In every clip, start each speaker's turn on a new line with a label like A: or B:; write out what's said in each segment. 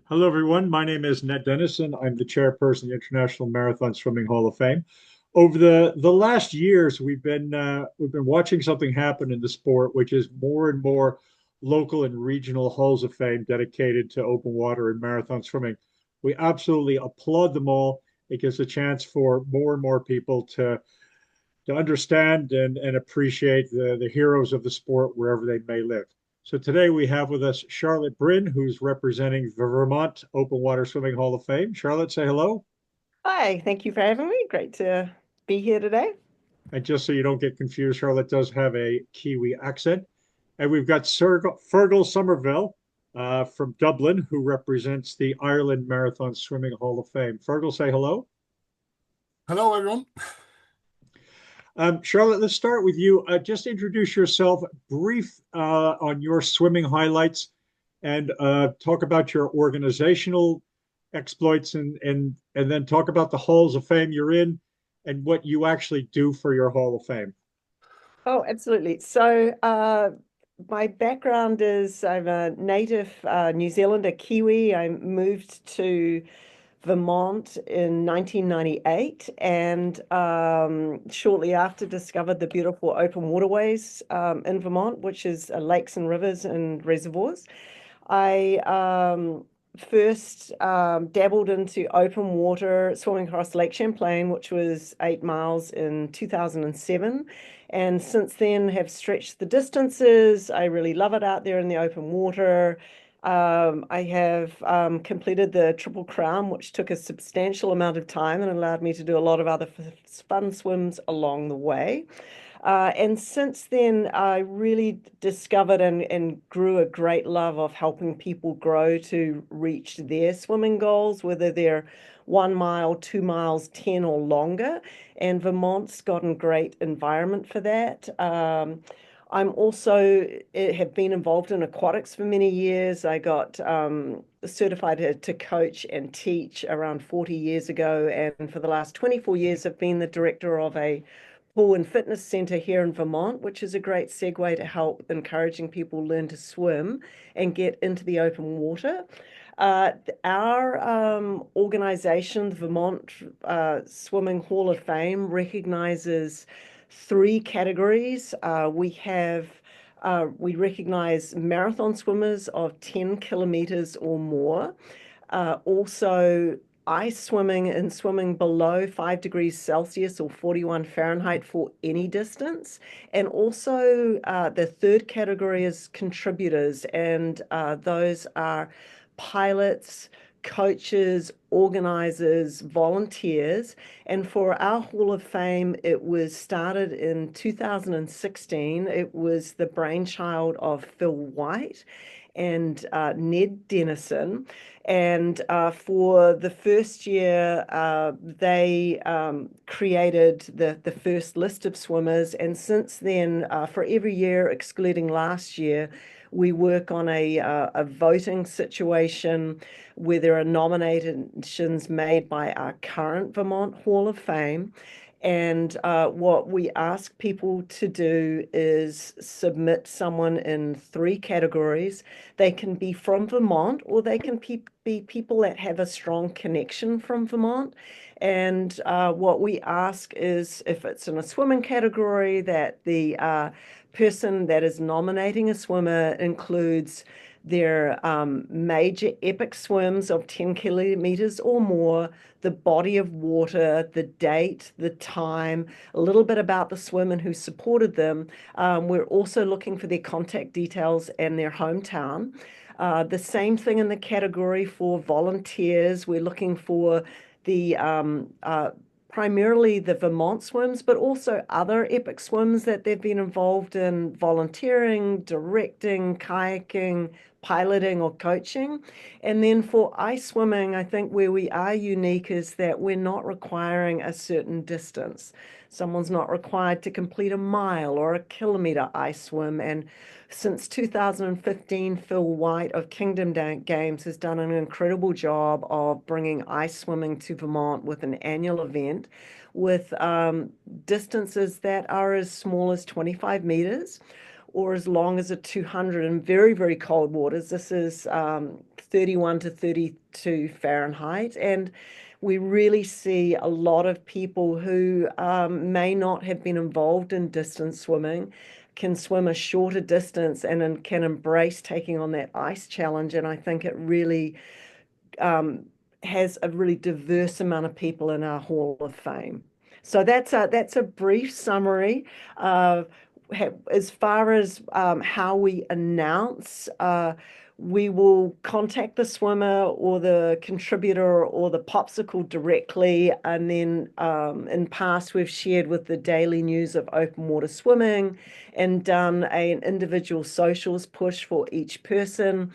A: Hello, everyone. My name is Ned Dennison. I'm the chairperson of the International Marathon Swimming Hall of Fame. Over the last years, we've been watching something happen in the sport, which is more and more local and regional halls of fame dedicated to open water and marathon swimming. We absolutely applaud them all. It gives a chance for more and more people to understand and appreciate the heroes of the sport wherever they may live. So today we have with us Charlotte Bryn, who's representing the Vermont Open Water Swimming Hall of Fame. Charlotte, say hello.
B: Hi, thank you for having me. Great to be here today.
A: And just so you don't get confused, Charlotte does have a Kiwi accent. And we've got Fergal Somerville from Dublin, who represents the Ireland Marathon Swimming Hall of Fame. Fergal, say hello.
C: Hello, everyone.
A: Charlotte, let's start with you. Just introduce yourself, brief on your swimming highlights, and talk about your organizational exploits, and then talk about the halls of fame you're in and what you actually do for your hall of fame.
B: Oh, absolutely. So, my background is I'm a native New Zealander, Kiwi. I moved to Vermont in 1998 and shortly after discovered the beautiful open waterways in Vermont, which is lakes and rivers and reservoirs. I first dabbled into open water swimming across Lake Champlain, which was 8 miles in 2007. And since then have stretched the distances. I really love it out there in the open water. I have completed the Triple Crown, which took a substantial amount of time and allowed me to do a lot of other fun swims along the way. And since then, I really discovered and grew a great love of helping people grow to reach their swimming goals, whether they're 1 mile, 2 miles, 10 or longer. And Vermont's got a great environment for that. I'm also have been involved in aquatics for many years. I got certified to coach and teach around 40 years ago. And for the last 24 years, I've been the director of a pool and fitness center here in Vermont, which is a great segue to help encouraging people learn to swim and get into the open water. Our organization, the Vermont Swimming Hall of Fame, recognizes three categories. We recognize marathon swimmers of 10 kilometers or more. Also, ice swimming and swimming below 5 degrees Celsius or 41 Fahrenheit for any distance. And also, the third category is contributors, and those are pilots, coaches, organizers, volunteers. And for our Hall of Fame, it was started in 2016. It was the brainchild of Phil White and Ned Dennison. And for the first year, they created the first list of swimmers. And since then, for every year, excluding last year, we work on a voting situation where there are nominations made by our current Vermont Hall of Fame. And what we ask people to do is submit someone in three categories. They can be from Vermont, or they can be people that have a strong connection from Vermont. And what we ask is if it's in a swimming category, that the person that is nominating a swimmer includes their major epic swims of 10 kilometers or more, the body of water, the date, the time, a little bit about the swimmer who supported them. We're also looking for their contact details and their hometown. The same thing in the category for volunteers. We're looking for the primarily the Vermont swims, but also other epic swims that they've been involved in volunteering, directing, kayaking, piloting, or coaching. And then for ice swimming, I think where we are unique is that we're not requiring a certain distance. Someone's not required to complete a mile or a kilometer ice swim. And since 2015, Phil White of Kingdom Games has done an incredible job of bringing ice swimming to Vermont with an annual event with distances that are as small as 25 meters or as long as a 200 in very, very cold waters. This is 31 to 32 Fahrenheit. And we really see a lot of people who may not have been involved in distance swimming can swim a shorter distance and can embrace taking on that ice challenge. And I think it really has a really diverse amount of people in our Hall of Fame. So that's a brief summary. As far as how we announce, we will contact the swimmer or the contributor or the popsicle directly. And then in past, we've shared with the daily news of open water swimming and done an individual socials push for each person.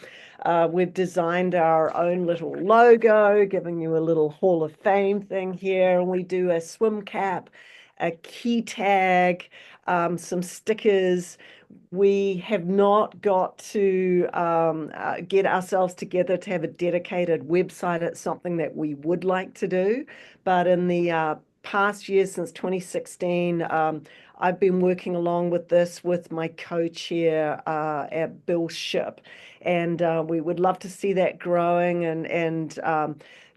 B: We've designed our own little logo, giving you a little Hall of Fame thing here. And we do a swim cap, a key tag, some stickers. We have not got to get ourselves together to have a dedicated website. It's something that we would like to do. But in the past years, since 2016, I've been working along with this with my co-chair, Bill Ship. And we would love to see that growing and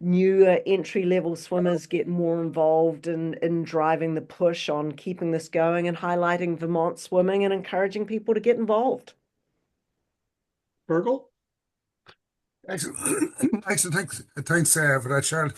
B: newer entry-level swimmers get more involved in driving the push on keeping this going and highlighting Vermont swimming and encouraging people to get involved.
A: Fergal?
C: Excellent. Excellent. Thanks for that, Charlotte.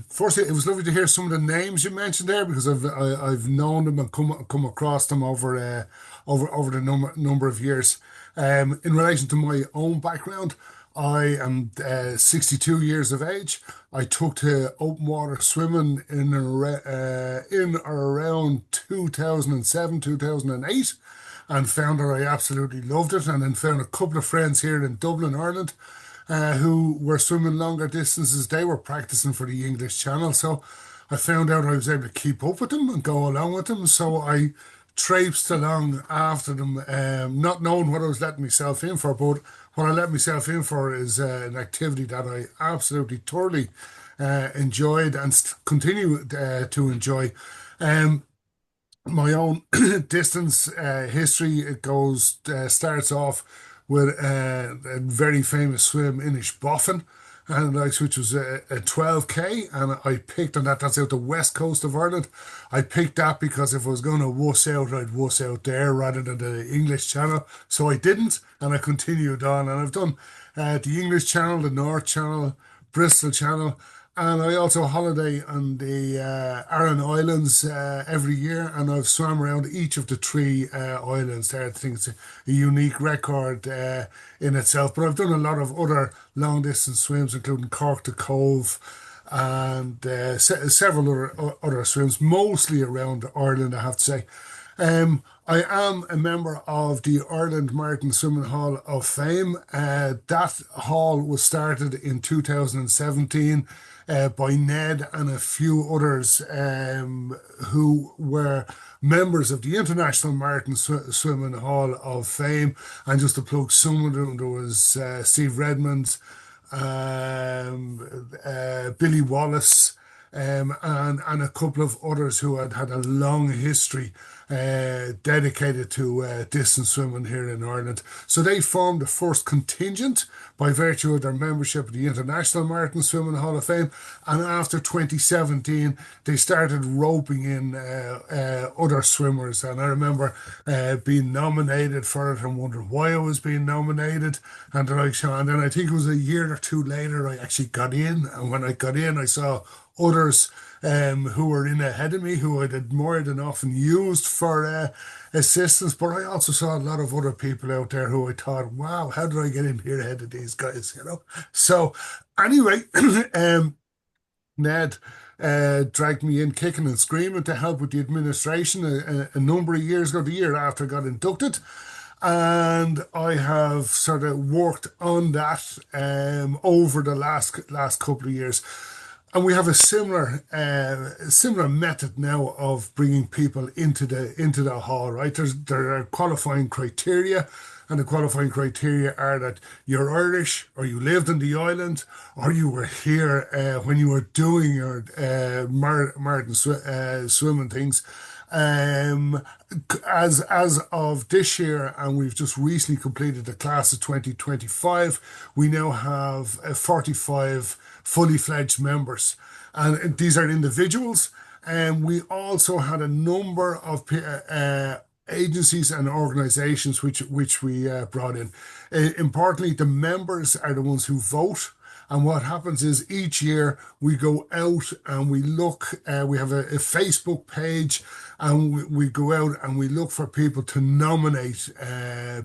C: Firstly, it was lovely to hear some of the names you mentioned there because I've known them and come across them over the number of years. In relation to my own background, I am 62 years of age. I took to open water swimming in or around 2007, 2008, and found that I absolutely loved it. And then found a couple of friends here in Dublin, Ireland, who were swimming longer distances. They were practicing for the English Channel. So I found out I was able to keep up with them and go along with them. So I traipsed along after them, not knowing what I was letting myself in for. But what I let myself in for is an activity that I absolutely thoroughly enjoyed and continue to enjoy. Um, my own distance history, it starts off with a very famous swim in Boffin, and which was a 12K, and I picked on that. That's out the west coast of Ireland. I picked that because if I was going to wuss out, I'd wuss out there rather than the English Channel. So I didn't, and I continued on, and I've done the English Channel, the North Channel, Bristol Channel. And I also holiday on the Aran Islands every year, and I've swam around each of the three islands there. I think it's a unique record in itself. But I've done a lot of other long distance swims, including Cork to Cove and several other swims, mostly around Ireland, I have to say. I am a member of the Ireland Marathon Swimming Hall of Fame. That hall was started in 2017 by Ned and a few others who were members of the International Marathon Swimming Hall of Fame. And just to plug some of them, there was Steve Redmond, Billy Wallace, and a couple of others who had a long history dedicated to distance swimming here in Ireland. So they formed the first contingent by virtue of their membership of the International Marathon Swimming Hall of Fame. And after 2017, they started roping in other swimmers. And I remember being nominated for it and wondering why I was being nominated. And then I think it was a year or two later, I actually got in. And when I got in, I saw others who were in ahead of me, who I'd admired and often used for assistance. But I also saw a lot of other people out there who I thought, wow, how did I get in here ahead of these guys, you know? So anyway, Ned dragged me in kicking and screaming to help with the administration a number of years ago, the year after I got inducted. And I have sort of worked on that over the last couple of years. And we have a similar method now of bringing people into the hall, right? There are qualifying criteria, and the qualifying criteria are that you're Irish, or you lived in the island, or you were here when you were doing your marathon swimming things. Um, as of this year, and we've just recently completed the class of 2025, we now have 45 fully fledged members, and these are individuals. And we also had a number of agencies and organizations which we brought in. Importantly, the members are the ones who vote. And what happens is each year we go out and we look, we have a Facebook page, and we go out and we look for people to nominate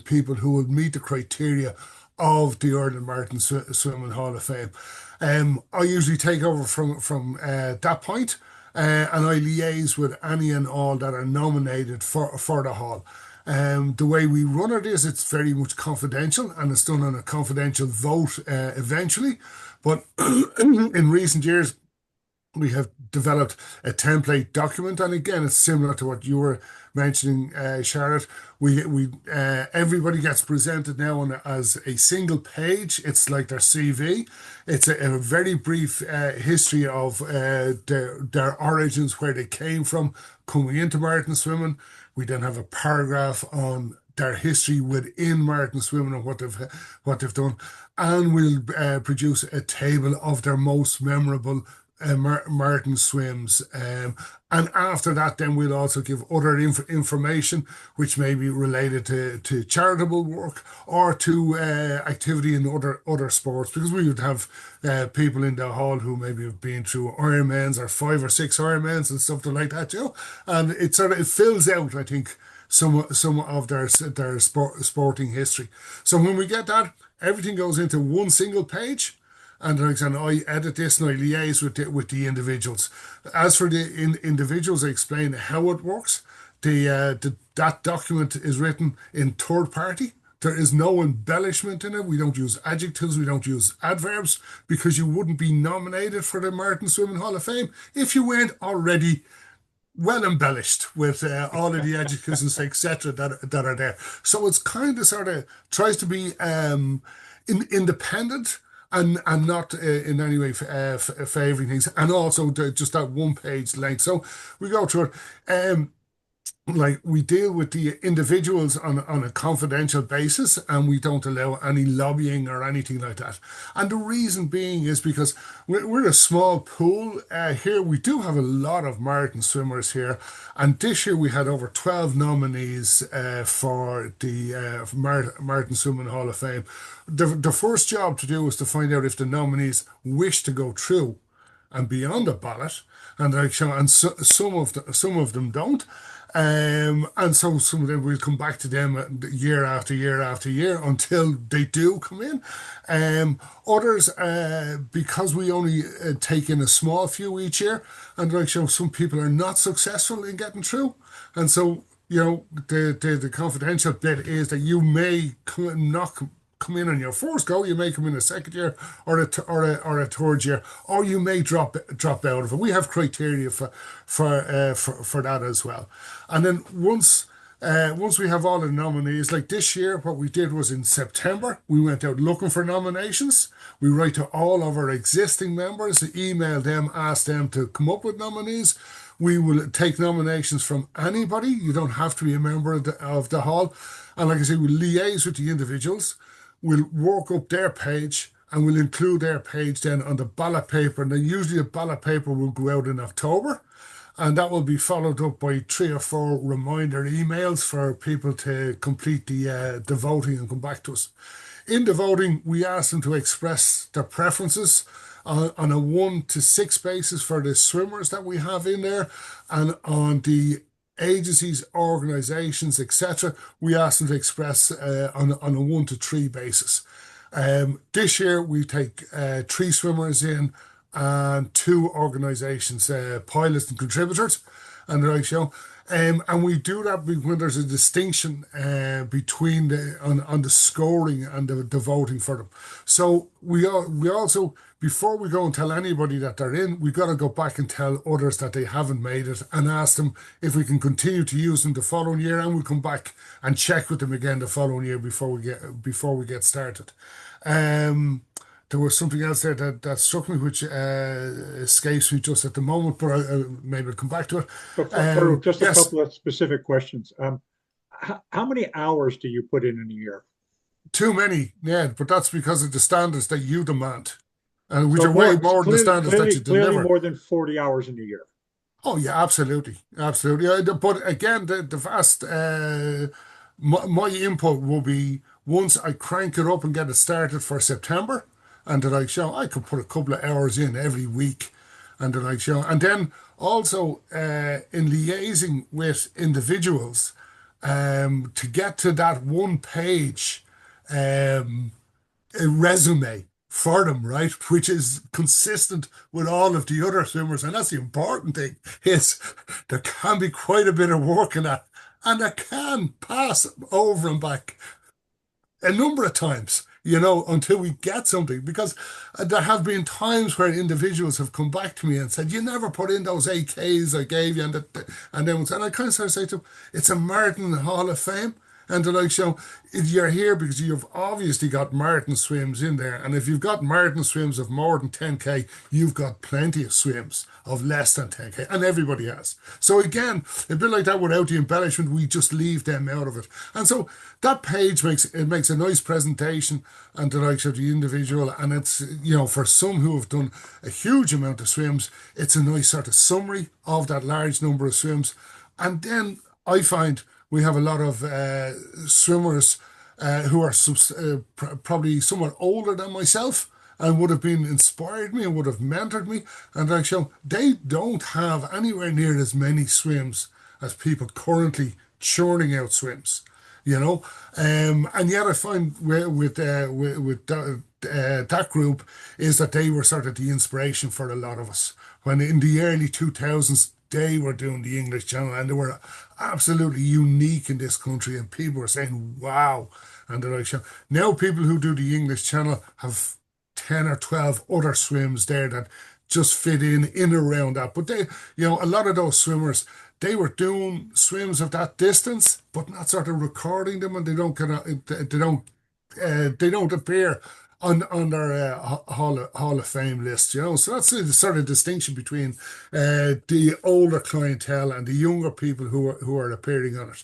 C: people who will meet the criteria of the Ireland Martin Swimming Hall of Fame. I usually take over from that point, and I liaise with any and all that are nominated for the hall. The way we run it is it's very much confidential, and it's done on a confidential vote eventually. But in recent years, we have developed a template document, and again, it's similar to what you were mentioning, Charlotte. We everybody gets presented now as a single page. It's like their CV. It's a very brief history of their origins, where they came from, coming into Martin Swimming. We then have a paragraph on their history within Martin Swimming and what they've done, and we'll produce a table of their most memorable Martin swims. And after that, then we'll also give other information which may be related to charitable work or to activity in other sports, because we would have people in the hall who maybe have been through Ironmans or 5 or 6 Ironmans and stuff like that, and it fills out, I think, some of their sporting history. So when we get that, everything goes into one single page. And like I said, I edit this and I liaise with the individuals. As for the individuals, I explain how it works. That document is written in third party. There is no embellishment in it. We don't use adjectives. We don't use adverbs, because you wouldn't be nominated for the Martin Swimming Hall of Fame if you weren't already well embellished with all of the adjectives and etc. that are there. So it's kind of sort of tries to be independent, and not in any way favouring things, and also just that one page length. So we go through it. Like, we deal with the individuals on a confidential basis, and we don't allow any lobbying or anything like that. And the reason being is because we're a small pool here. We do have a lot of Martin swimmers here, and this year we had over 12 nominees for the Martin Swimming Hall of Fame. The first job to do was to find out if the nominees wish to go through and be on the ballot, and some of them don't. And so some of them will come back to them year after year after year until they do come in. Others, because we only take in a small few each year, and some people are not successful in getting through. And so, the confidential bit is that you may not come in on your first go, you may come in a second year or a third year, or you may drop out of it. We have criteria for that as well. And then once we have all the nominees, like this year, what we did was in September, we went out looking for nominations. We write to all of our existing members, email them, ask them to come up with nominees. We will take nominations from anybody. You don't have to be a member of the hall. And like I say, we'll liaise with the individuals. We'll work up their page, and we'll include their page then on the ballot paper. And then usually the ballot paper will go out in October, and that will be followed up by 3 or 4 reminder emails for people to complete the voting and come back to us. In the voting, we ask them to express their preferences on a 1 to 6 basis for the swimmers that we have in there, and on the agencies, organizations, etc. We ask them to express on a 1 to 3 basis. This year we take 3 swimmers in and 2 organizations, pilots and contributors, and and we do that when there's a distinction between on the scoring and the voting for them. So we also, before we go and tell anybody that they're in, we've got to go back and tell others that they haven't made it, and ask them if we can continue to use them the following year, and we'll come back and check with them again the following year before we get started. there was something else there that struck me, which escapes me just at the moment, but maybe I'll come back to it.
A: But for just a
C: Yes,
A: couple of specific questions, how many hours do you put in a year?
C: too many, yeah, but that's because of the standards that you demand, and which
A: So
C: are way
A: more,
C: more than the standards that you
A: clearly
C: deliver.
A: more than 40 hours in a year.
C: Oh yeah, absolutely, absolutely. But again, the vast my input will be once I crank it up and get it started for September, and then I show I could put a couple of hours in every week, and then I show, and then also in liaising with individuals, to get to that one page. A resume for them, right? Which is consistent with all of the other swimmers. And that's the important thing is there can be quite a bit of work in that. And I can pass over and back a number of times, until we get something. Because there have been times where individuals have come back to me and said, "You never put in those 8Ks I gave you," and I kind of sort of say to them, "It's a Marathon Hall of Fame." And they're like, "So you're here because you've obviously got marathon swims in there. And if you've got marathon swims of more than 10K, you've got plenty of swims of less than 10K. And everybody has. So again, a bit like that without the embellishment, we just leave them out of it. And so that page makes a nice presentation and the likes of the individual. And it's, for some who have done a huge amount of swims, it's a nice sort of summary of that large number of swims. And then I find we have a lot of swimmers who are probably somewhat older than myself and would have been inspired me and would have mentored me. And like so, they don't have anywhere near as many swims as people currently churning out swims. And yet I find with that group is that they were sort of the inspiration for a lot of us when in the early 2000s they were doing the English Channel and they were absolutely unique in this country and people were saying wow. And they're like, now people who do the English Channel have 10 or 12 other swims there that just fit in around that. But they, a lot of those swimmers, they were doing swims of that distance, but not sort of recording them, and they don't appear on their Hall of Fame list. So that's the sort of distinction between the older clientele and the younger people who are appearing on it.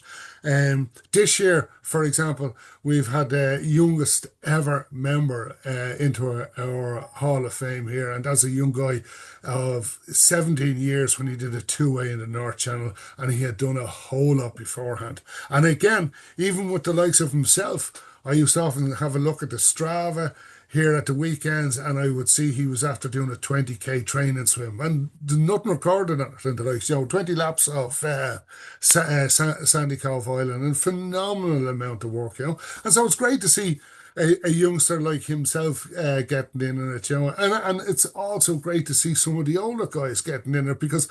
C: This year, for example, we've had the youngest ever member into our Hall of Fame here, and that's a young guy of 17 years when he did a two-way in the North Channel, and he had done a whole lot beforehand. And again, even with the likes of himself, I used to often have a look at the Strava here at the weekends, and I would see he was after doing a 20K training swim, and there's nothing recorded on it. And like, 20 laps of Sandy Cove Island, and phenomenal amount of work. And so it's great to see a youngster like himself getting in it, and it's also great to see some of the older guys getting in it because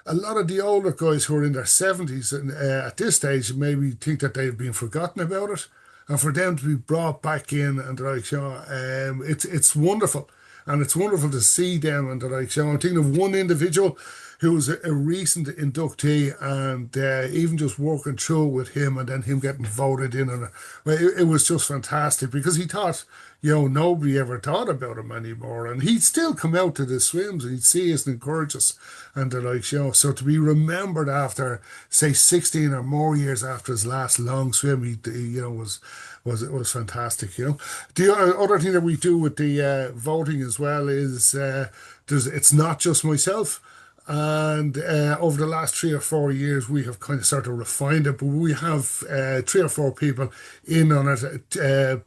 C: a lot of the older guys who are in their 70s and at this stage maybe think that they've been forgotten about it, and for them to be brought back in and like, it's wonderful, and it's wonderful to see them and like, I'm thinking of one individual who was a recent inductee, and even just working through with him and then him getting voted in, and it was just fantastic because he thought, nobody ever thought about him anymore, and he'd still come out to the swims and he'd see us and encourage us, and they're like, so to be remembered after, say, 16 or more years after his last long swim, he was fantastic. The other thing that we do with the voting as well is it's not just myself. And over the last 3 or 4 years, we have kind of sort of refined it, but we have 3 or 4 people in on it,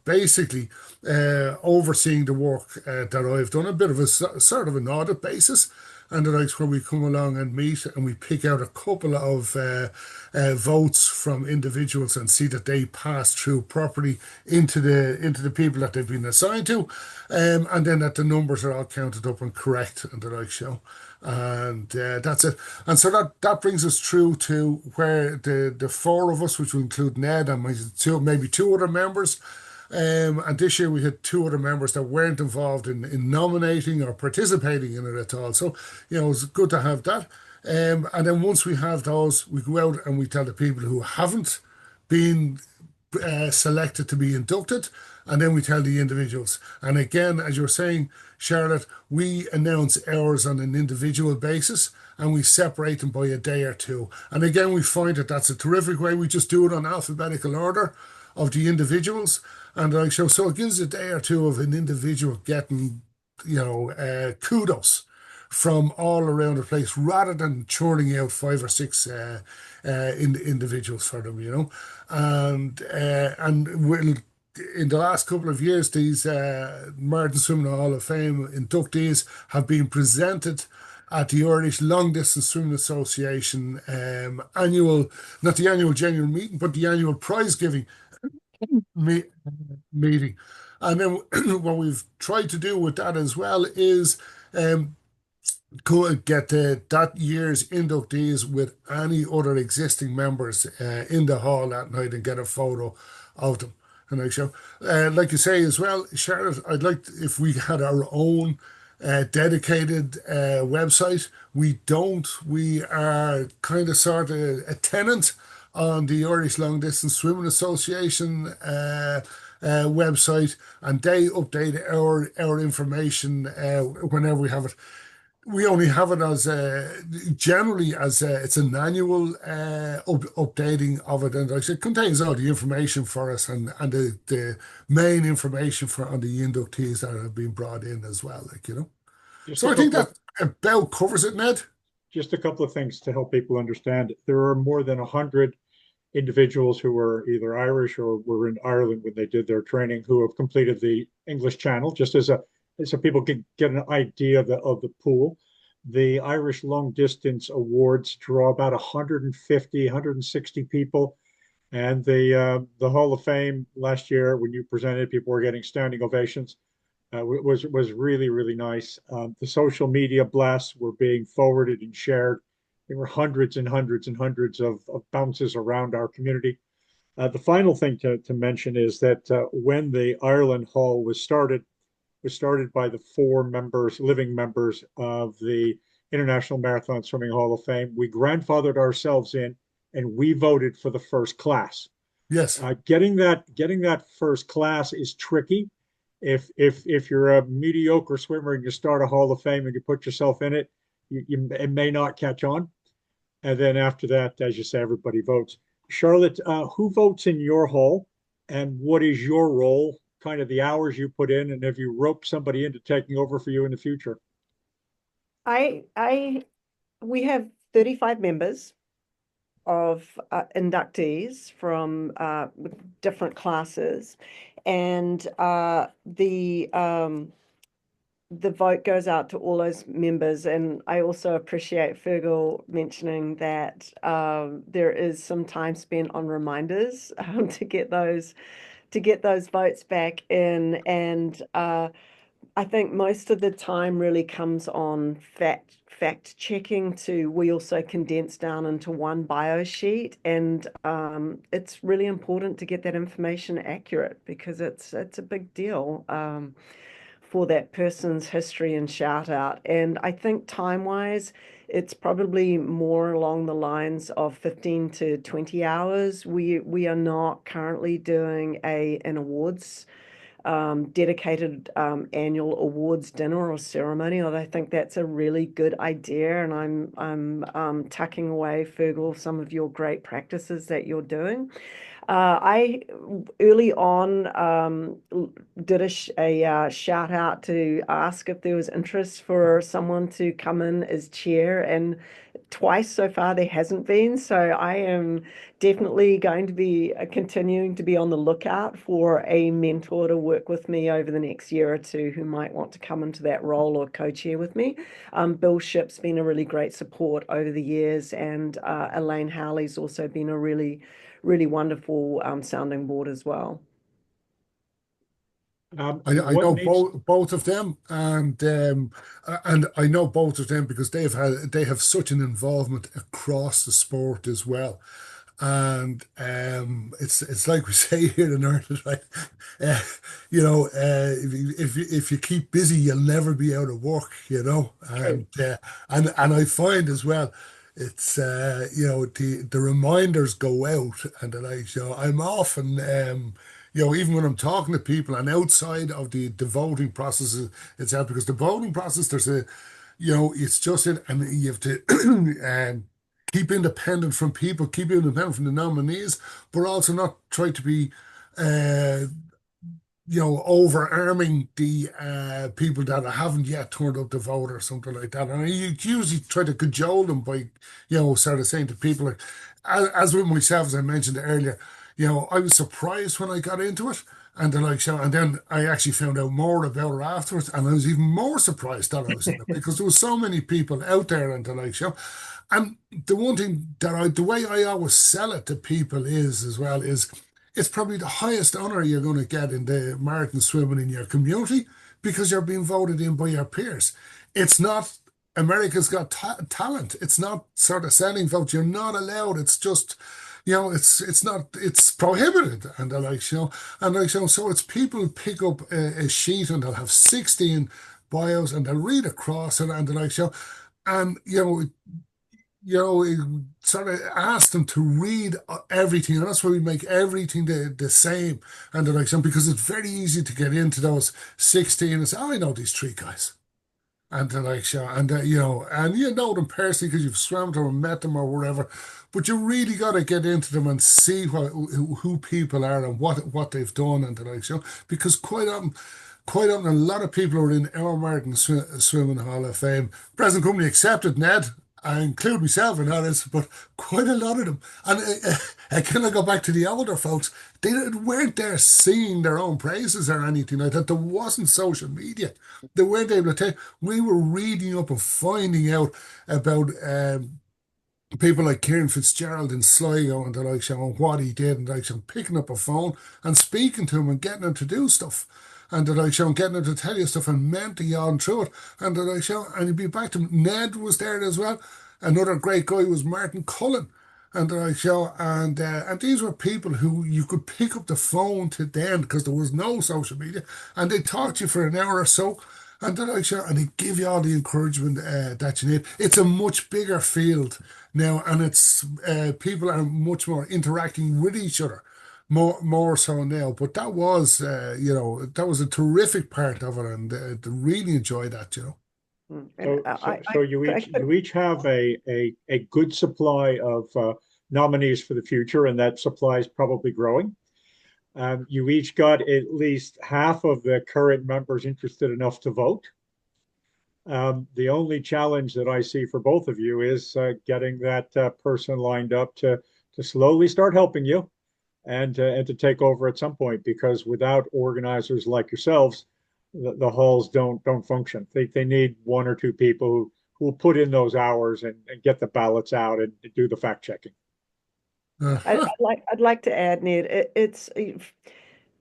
C: basically overseeing the work that I've done, a bit of a sort of an audit basis. And the likes where we come along and meet and we pick out a couple of votes from individuals and see that they pass through properly into the people that they've been assigned to, and then that the numbers are all counted up and correct and the like and that's it. And so that brings us through to where the 4 of us, which will include Ned and maybe 2 other members. And this year we had 2 other members that weren't involved in nominating or participating in it at all. So, it was good to have that. And then once we have those, we go out and we tell the people who haven't been selected to be inducted, and then we tell the individuals. And again, as you were saying, Charlotte, we announce ours on an individual basis and we separate them by a day or two. And again, we find that that's a terrific way. We just do it on alphabetical order of the individuals. And like so it gives a day or two of an individual getting, kudos from all around the place rather than churning out five or six individuals for them, and we'll, in the last couple of years, these Marathon Swimming Hall of Fame inductees have been presented at the Irish Long Distance Swimming Association annual, not the annual general meeting, but the annual prize giving me meeting. And then what we've tried to do with that as well is um, get that year's inductees with any other existing members in the hall that night and get a photo of them. And like you say as well, Charlotte, I'd like if we had our own dedicated website. We don't. We are kind of sort of a tenant on the Irish Long Distance Swimming Association website, and they update our information whenever we have it. We only have it as generally as it's an annual updating of it, and like it contains all the information for us and the main information for on the inductees that have been brought in as well.
A: Just a
C: So I think
A: couple
C: that
A: of
C: about covers it, Ned.
A: just a couple of things to help people understand. There are more than 100 individuals who were either Irish or were in Ireland when they did their training who have completed the English Channel, just as a so people can get an idea of the pool. The Irish Long Distance Awards draw about 150, 160 people. And the Hall of Fame last year, when you presented, people were getting standing ovations. Was really really nice. The social media blasts were being forwarded and shared. There were hundreds and hundreds and hundreds of bounces around our community. The final thing to mention is that when the Ireland Hall was started by the four members, living members of the International Marathon Swimming Hall of Fame. We grandfathered ourselves in, and we voted for the first class.
C: Yes.
A: Getting that first class is tricky. If you're a mediocre swimmer and you start a Hall of Fame and you put yourself in it, it may not catch on. And then after that, as you say, everybody votes. Charlotte, who votes in your hall, and what is your role? Kind of the hours you put in, and have you roped somebody into taking over for you in the future?
B: I we have 35 members of inductees from different classes, and the vote goes out to all those members. And I also appreciate Fergal mentioning that there is some time spent on reminders to get those votes back in. And I think most of the time really comes on fact checking too. We also condense down into one bio sheet, and it's really important to get that information accurate because it's a big deal for that person's history and shout out. And I think time wise, it's probably more along the lines of 15 to 20 hours. We are not currently doing an awards dedicated annual awards dinner or ceremony. Although I think that's a really good idea, and I'm tucking away, Fergal, some of your great practices that you're doing. I early on did a shout out to ask if there was interest for someone to come in as chair, and twice so far there hasn't been. So I am definitely going to be continuing to be on the lookout for a mentor to work with me over the next year or two who might want to come into that role or co-chair with me. Bill Ship's been a really great support over the years, and Elaine Howley's also been a really wonderful sounding board as well.
C: I
A: What
C: know
A: needs
C: both of them, and I know both of them because they have such an involvement across the sport as well. And it's like we say here in Ireland, right? Uh, if you keep busy, you'll never be out of work,
B: True.
C: And I find as well, it's the reminders go out, and then I'm often even when I'm talking to people and outside of the voting process itself, because the voting process, it's just it, and you have to keep independent from people, keep independent from the nominees, but also not try to be uh, over arming the people that haven't yet turned up to vote or something like that. And you usually try to cajole them by, sort of saying to people, like, as with myself, as I mentioned earlier, I was surprised when I got into it. And then, and then I actually found out more about it afterwards, and I was even more surprised that I was in it because there were so many people out there, and and the one thing the way I always sell it to people is as well is it's probably the highest honor you're going to get in the marathon swimming in your community because you're being voted in by your peers. It's not America's Got Talent. It's not sort of selling votes. You're not allowed. It's just, it's not, it's prohibited. And they're like, so it's people pick up a sheet and they'll have 16 bios and they'll read across it and they're like, and, sort of ask them to read everything, and that's why we make everything the same. And they're like, because it's very easy to get into those 16 and say, oh, I know these three guys. And they're like, sure. And, and you know them personally because you've swam them or met them or whatever. But you really got to get into them and see who people are and what they've done. And they're like, because quite often, a lot of people are in our American Swimming Hall of Fame. Present company accepted, Ned. I include myself in all this, but quite a lot of them. And I kind of go back to the older folks. They weren't there singing their own praises or anything like that. There wasn't social media. They weren't able to tell. We were reading up and finding out about people like Kieran Fitzgerald in Sligo and the like, showing what he did and like, picking up a phone and speaking to him and getting him to do stuff. And the like, getting him to tell you stuff and mentoring you on through it. And the like, and he'd be back to him. Ned was there as well. Another great guy was Martin Cullen. And the like, and these were people who you could pick up the phone to them because there was no social media, and they talk to you for an hour or so. And they're like, and they give you all the encouragement that you need. It's a much bigger field now, and it's people are much more interacting with each other, more so now. But that was, that was a terrific part of it, and really enjoyed that,
B: And
A: So you each have a good supply of nominees for the future, and that supply is probably growing. You each got at least half of the current members interested enough to vote. The only challenge that I see for both of you is getting that person lined up to slowly start helping you and to take over at some point, because without organizers like yourselves, the halls don't function. They need one or two people who will put in those hours and get the ballots out and do the fact checking.
B: I'd like to add, Ned, it's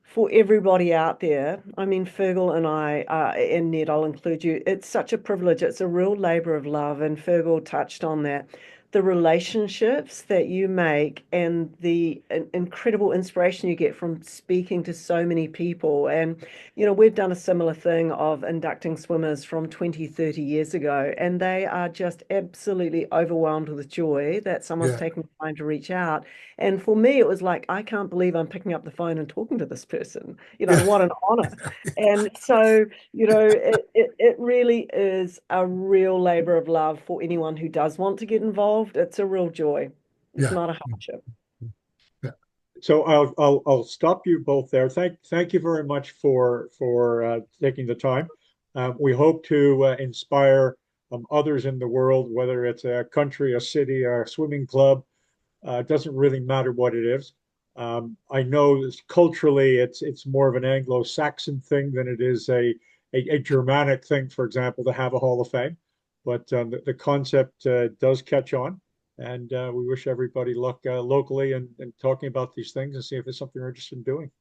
B: for everybody out there. I mean, Fergal and I, and Ned, I'll include you. It's such a privilege. It's a real labor of love, and Fergal touched on that. The relationships that you make and the incredible inspiration you get from speaking to so many people. And, we've done a similar thing of inducting swimmers from 20, 30 years ago, and they are just absolutely overwhelmed with joy that someone's
C: Yeah.
B: taken the time to reach out. And for me, it was like, I can't believe I'm picking up the phone and talking to this person.
C: Yeah.
B: What an honor. And so, it really is a real labor of love for anyone who does want to get involved. It's a real joy. It's
C: Yeah.
B: not a hardship.
C: Yeah.
A: So I'll stop you both there. Thank you very much for taking the time. We hope to inspire others in the world, whether it's a country, a city, a swimming club. It doesn't really matter what it is. I know culturally it's more of an Anglo-Saxon thing than it is a Germanic thing, for example, to have a Hall of Fame. But the concept does catch on, and we wish everybody luck locally and talking about these things and see if there's something you're interested in doing.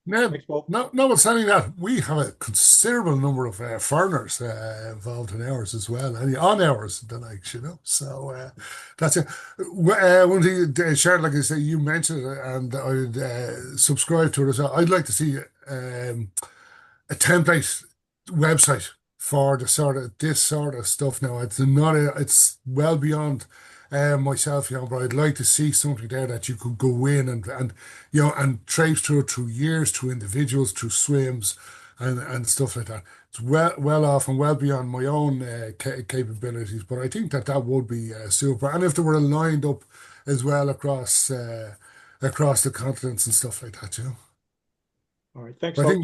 C: Now,
A: Thanks, Paul.
C: notwithstanding that, we have a considerable number of foreigners involved in ours as well, and on ours, the likes, So that's it. One thing, Sharon, like I say, you mentioned it, and I'd subscribe to it as well. I'd like to see a template website for this sort of stuff now. It's not it's well beyond myself, but I'd like to see something there that you could go in and trace through years, through individuals, through swims, and stuff like that. It's well off and well beyond my own capabilities, but I think that would be super. And if they were lined up as well across the continents and stuff like that,
A: All right. Thanks
C: But
A: a
C: I
A: lot.
C: think